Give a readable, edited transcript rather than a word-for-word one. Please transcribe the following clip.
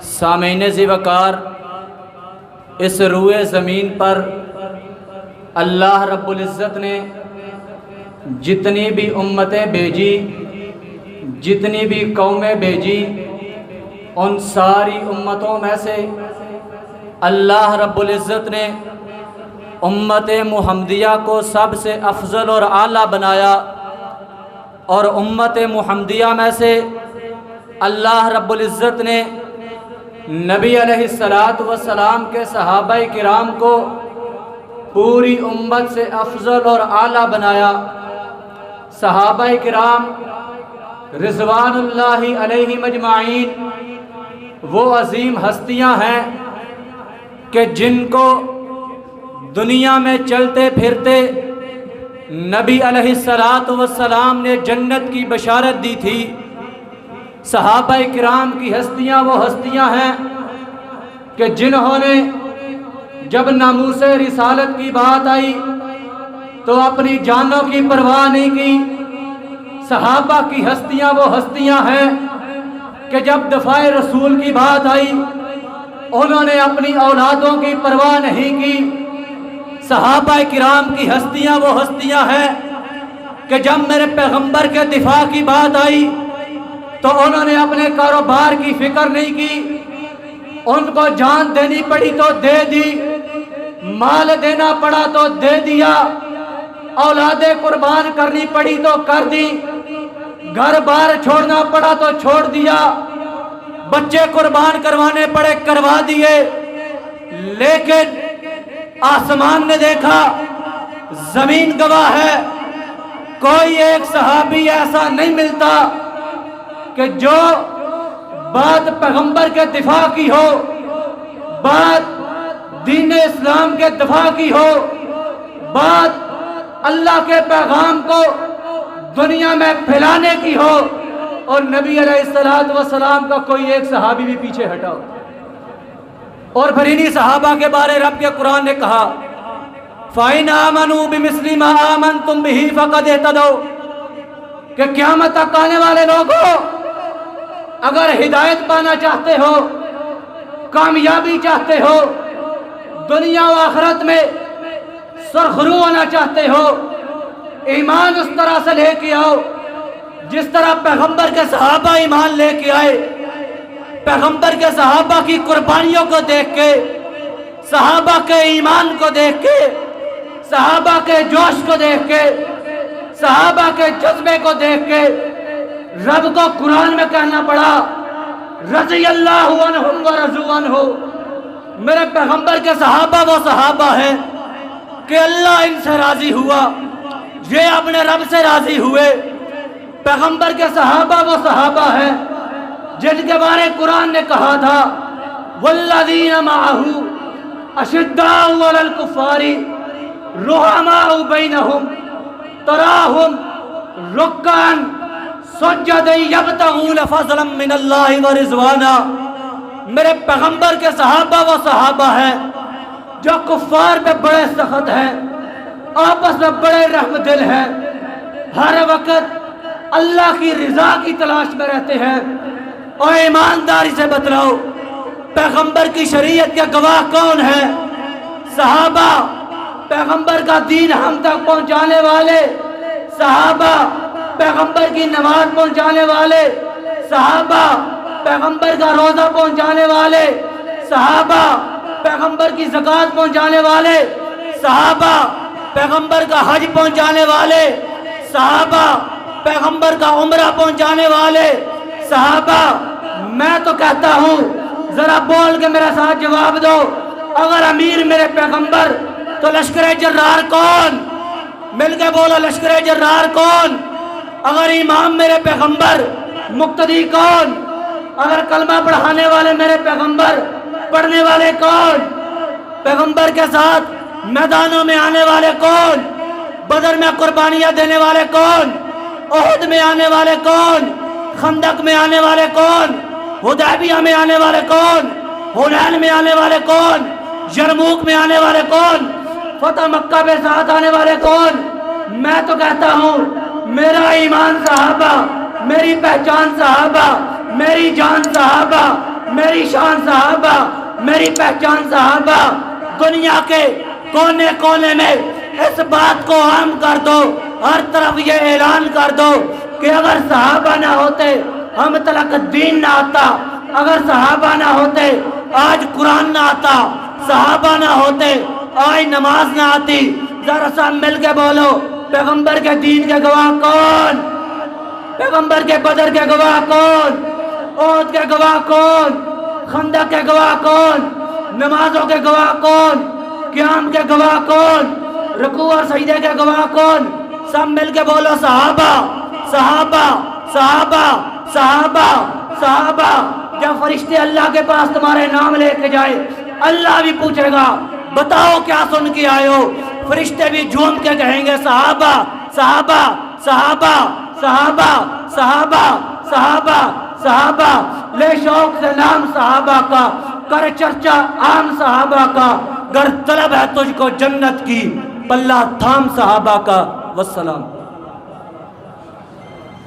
سامعین ذی وقار، اس روئے زمین پر اللہ رب العزت نے جتنی بھی امتیں بھیجی، جتنی بھی قومیں بھیجی، ان ساری امتوں میں سے اللہ رب العزت نے امت محمدیہ کو سب سے افضل اور اعلیٰ بنایا، اور امت محمدیہ میں سے اللہ رب العزت نے نبی علیہ السلام کے صحابہ کرام کو پوری امت سے افضل اور اعلیٰ بنایا۔ صحابہ کرام رضوان اللہ علیہم اجمعین وہ عظیم ہستیاں ہیں کہ جن کو دنیا میں چلتے پھرتے نبی علیہ السلام نے جنت کی بشارت دی تھی۔ صحابہ کرام کی ہستیاں وہ ہستیاں ہیں کہ جنہوں نے جب ناموس رسالت کی بات آئی تو اپنی جانوں کی پرواہ نہیں کی۔ صحابہ کی ہستیاں وہ ہستیاں ہیں کہ جب دفاع رسول کی بات آئی انہوں نے اپنی اولادوں کی پرواہ نہیں کی۔ صحابہ کرام کی ہستیاں وہ ہستیاں ہیں کہ جب میرے پیغمبر کے دفاع کی بات آئی تو انہوں نے اپنے کاروبار کی فکر نہیں کی، ان کو جان دینی پڑی تو دے دی، مال دینا پڑا تو دے دیا، اولادیں قربان کرنی پڑی تو کر دی، گھر بار چھوڑنا پڑا تو چھوڑ دیا، بچے قربان کروانے پڑے کروا دیے۔ لیکن آسمان نے دیکھا، زمین گواہ ہے، کوئی ایک صحابی ایسا نہیں ملتا کہ جو بات پیغمبر کے دفاع کی ہو، بات دین اسلام کے دفاع کی ہو، بات اللہ کے پیغام کو دنیا میں پھیلانے کی ہو، اور نبی علیہ السلام کا کوئی ایک صحابی بھی پیچھے ہٹا ہو۔ اور پھر انہی صحابہ کے بارے رب کے قرآن نے کہا فَإِنْ آمَنُوا بِمِثْلِ مَا آمَنْتُمْ بِهِ فَقَدْ اهْتَدَوْا کہ قیامت تک آنے والے لوگوں اگر ہدایت پانا چاہتے ہو، کامیابی چاہتے ہو، دنیا و آخرت میں سرخرو ہونا چاہتے ہو، ایمان اس طرح سے لے کے آؤ جس طرح پیغمبر کے صحابہ ایمان لے کے آئے۔ پیغمبر کے صحابہ کی قربانیوں کو دیکھ کے، صحابہ کے ایمان کو دیکھ کے، صحابہ کے جوش کو دیکھ کے، صحابہ کے جذبے کو دیکھ کے رب کو قرآن میں کہنا پڑا رضی اللہ عنہم ورضوا عنہ۔ میرے پیغمبر کے صحابہ وہ صحابہ ہیں کہ اللہ ان سے راضی ہوا، یہ اپنے رب سے راضی ہوئے۔ پیغمبر کے صحابہ وہ صحابہ ہیں جن کے بارے قرآن نے کہا تھا والذین معہ اشداء علی الکفار رحماء بینہم تراہم رکعا سجدا یبتغون فضلا من اللہ ورضوانا۔ میرے پیغمبر کے صحابہ وہ صحابہ ہیں جو کفار پہ بڑے سخت ہیں، آپس میں بڑے رحم دل ہیں، ہر وقت اللہ کی رضا کی تلاش میں رہتے ہیں۔ اور ایمانداری سے بتلاؤ پیغمبر کی شریعت کے گواہ کون ہیں؟ صحابہ، پیغمبر کا دین ہم تک پہنچانے والے صحابہ، پیغمبر کی نماز پہنچانے والے صحابہ، پیغمبر کا روزہ پہنچانے والے صحابہ، پیغمبر کی زکوٰۃ پہنچانے والے صحابہ، پیغمبر کا حج پہنچانے والے صحابہ، پیغمبر کا عمرہ پہنچانے والے صحابہ۔ میں تو کہتا ہوں ذرا بول کے میرے ساتھ جواب دو، اگر امیر میرے پیغمبر تو لشکر جرار کون؟ مل کے بولو لشکر جرار کون؟ اگر امام میرے پیغمبر مقتدی کون؟ اگر کلمہ پڑھانے والے میرے پیغمبر پڑھنے والے کون؟ پیغمبر کے ساتھ میدانوں میں آنے والے کون؟ بدر میں قربانیاں دینے والے کون؟ احد میں آنے والے کون؟ خندق میں آنے والے کون؟ حدیبیہ میں آنے والے کون؟ حنین میں آنے والے کون؟ یرموک میں آنے والے کون؟ فتح مکہ پہ ساتھ آنے والے کون؟ میں تو کہتا ہوں میرا ایمان صحابہ، میری پہچان صحابہ، میری جان صحابہ، میری شان صحابہ، میری پہچان صحابہ. دنیا کے کونے کونے میں اس بات کو عام کر دو، ہر طرف یہ اعلان کر دو کہ اگر صحابہ نہ ہوتے ہم تلک دین نہ آتا، اگر صحابہ نہ ہوتے آج قرآن نہ آتا، صحابہ نہ ہوتے آج نماز نہ آتی. ذرا سا مل کے بولو، پیغمبر کے دین کے گواہ کون؟ پیغمبر کے بدر کے گواہ کون؟ احد کے گواہ کون؟ خندق کے گواہ کون؟ نمازوں کے گواہ کون؟ قیام کے گواہ کون؟ رکوع اور سجدے کے گواہ کون؟ سب مل کے بولو صحابہ صحابہ صحابہ صحابہ صحابہ. جب فرشتے اللہ کے پاس تمہارے نام لے کے جائے اللہ بھی پوچھے گا بتاؤ کیا سن کے آئے ہو؟ فرشتے بھی جھوم کے کہیں گے صحابہ صحابہ صحابہ صحابہ صحابہ صحابہ صحابہ. لے شوق سے نام صحابہ کا، کر چرچا عام صحابہ کا. گر طلب ہے تجھ کو جنت کی، پلہ تھام صحابہ کا. والسلام.